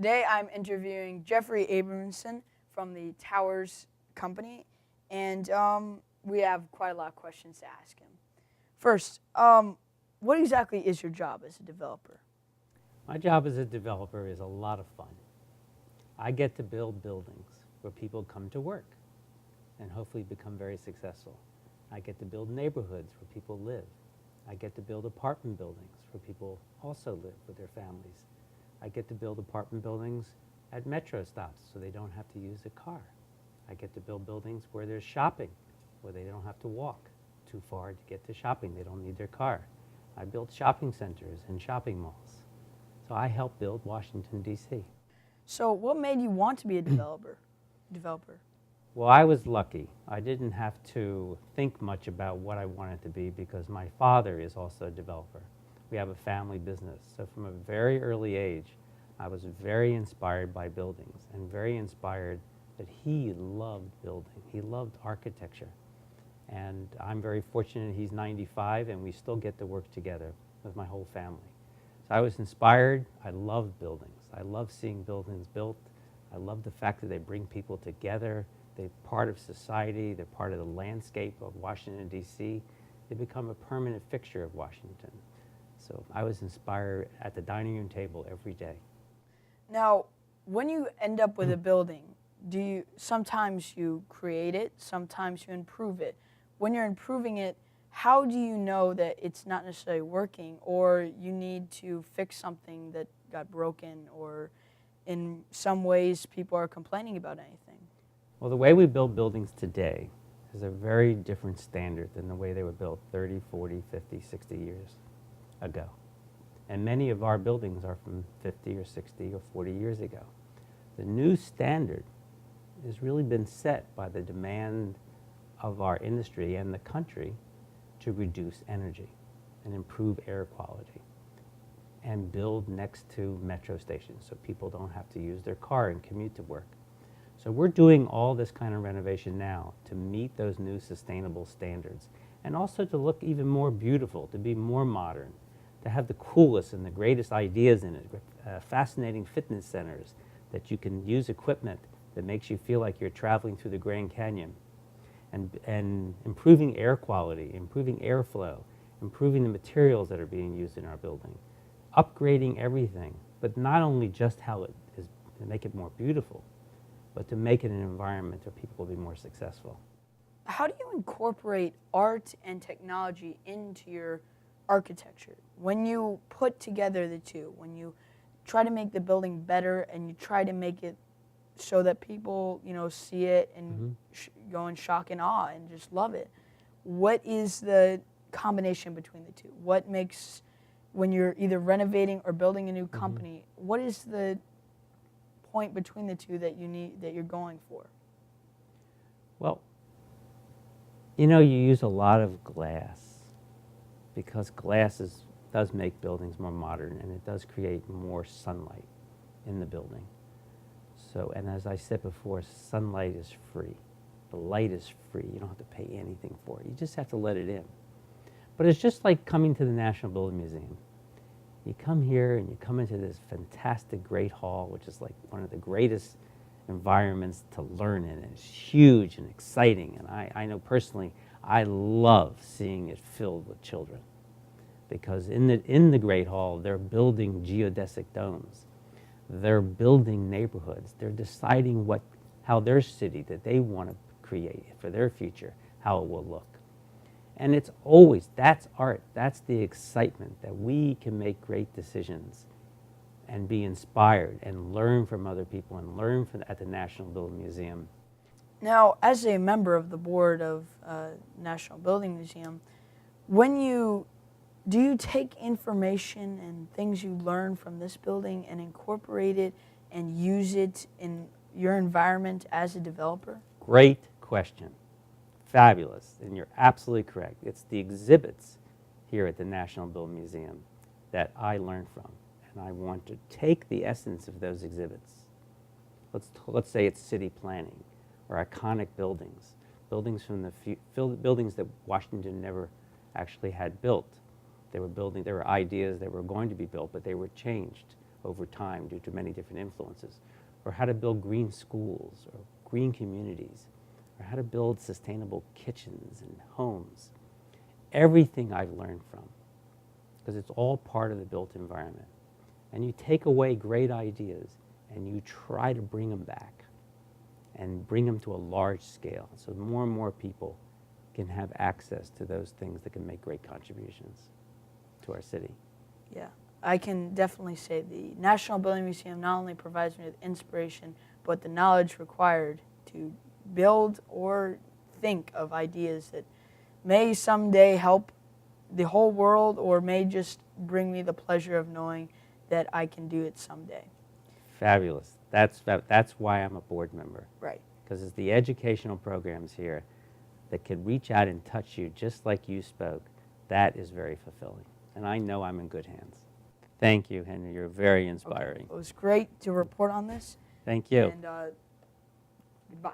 Today I'm interviewing Jeffrey Abramson from the Towers Company, and we have quite a lot of questions to ask him. First, what exactly is your job as a developer? My job as a developer is a lot of fun. I get to build buildings where people come to work and hopefully become very successful. I get to build neighborhoods where people live. I get to build apartment buildings where people also live with their families. I get to build apartment buildings at metro stops so they don't have to use a car. I get to build buildings where there's shopping, where they don't have to walk too far to get to shopping. They don't need their car. I build shopping centers and shopping malls. So I help build Washington, D.C. So what made you want to be a developer? Well, I was lucky. I didn't have to think much about what I wanted to be because my father is also a developer. We have a family business. So from a very early age, I was very inspired by buildings and very inspired that he loved building. He loved architecture. And I'm very fortunate he's 95 and we still get to work together with my whole family. So I was inspired. I love buildings. I love seeing buildings built. I love the fact that they bring people together. They're part of society. They're part of the landscape of Washington, D.C. They become a permanent fixture of Washington. So I was inspired at the dining room table every day. Now, when you end up with a building, sometimes you create it, sometimes you improve it. When you're improving it, how do you know that it's not necessarily working, or you need to fix something that got broken, or in some ways people are complaining about anything? Well, the way we build buildings today is a very different standard than the way they were built 30, 40, 50, 60 years ago. And many of our buildings are from 50 or 60 or 40 years ago. The new standard has really been set by the demand of our industry and the country to reduce energy and improve air quality and build next to metro stations so people don't have to use their car and commute to work. So we're doing all this kind of renovation now to meet those new sustainable standards and also to look even more beautiful, to be more modern, to have the coolest and the greatest ideas in it, fascinating fitness centers that you can use equipment that makes you feel like you're traveling through the Grand Canyon, and improving air quality, improving airflow, improving the materials that are being used in our building, upgrading everything, but not only just how it is to make it more beautiful, but to make it an environment where people will be more successful. How do you incorporate art and technology into your architecture? When you put together the two, when you try to make the building better and you try to make it so that people, see it and go in shock and awe and just love it, what is the combination between the two? What makes, when you're either renovating or building a new company, what is the point between the two that you're going for? Well, you use a lot of glass because glass does make buildings more modern and it does create more sunlight in the building. So, and as I said before, sunlight is free. The light is free. You don't have to pay anything for it. You just have to let it in. But it's just like coming to the National Building Museum. You come here and you come into this fantastic great hall, which is like one of the greatest environments to learn in. It's huge and exciting. And I know personally, I love seeing it filled with children because in the Great Hall, they're building geodesic domes. They're building neighborhoods. They're deciding how their city that they want to create for their future, how it will look. And it's always, that's art. That's the excitement that we can make great decisions and be inspired and learn from other people and learn at the National Building Museum. Now, as a member of the board of National Building Museum, do you take information and things you learn from this building and incorporate it and use it in your environment as a developer? Great question. Fabulous, and you're absolutely correct. It's the exhibits here at the National Building Museum that I learned from, and I want to take the essence of those exhibits. Let's say it's city planning or iconic buildings, buildings that Washington never actually had built. There were ideas that were going to be built, but they were changed over time due to many different influences, or how to build green schools or green communities, or how to build sustainable kitchens and homes. Everything I've learned from, because it's all part of the built environment. And you take away great ideas and you try to bring them back and bring them to a large scale so more and more people can have access to those things that can make great contributions to our city. Yeah, I can definitely say the National Building Museum not only provides me with inspiration, but the knowledge required to build or think of ideas that may someday help the whole world or may just bring me the pleasure of knowing that I can do it someday. Fabulous. That's why I'm a board member. Right. Because it's the educational programs here that can reach out and touch you just like you spoke. That is very fulfilling. And I know I'm in good hands. Thank you, Henry. You're very inspiring. Okay. It was great to report on this. Thank you. And goodbye.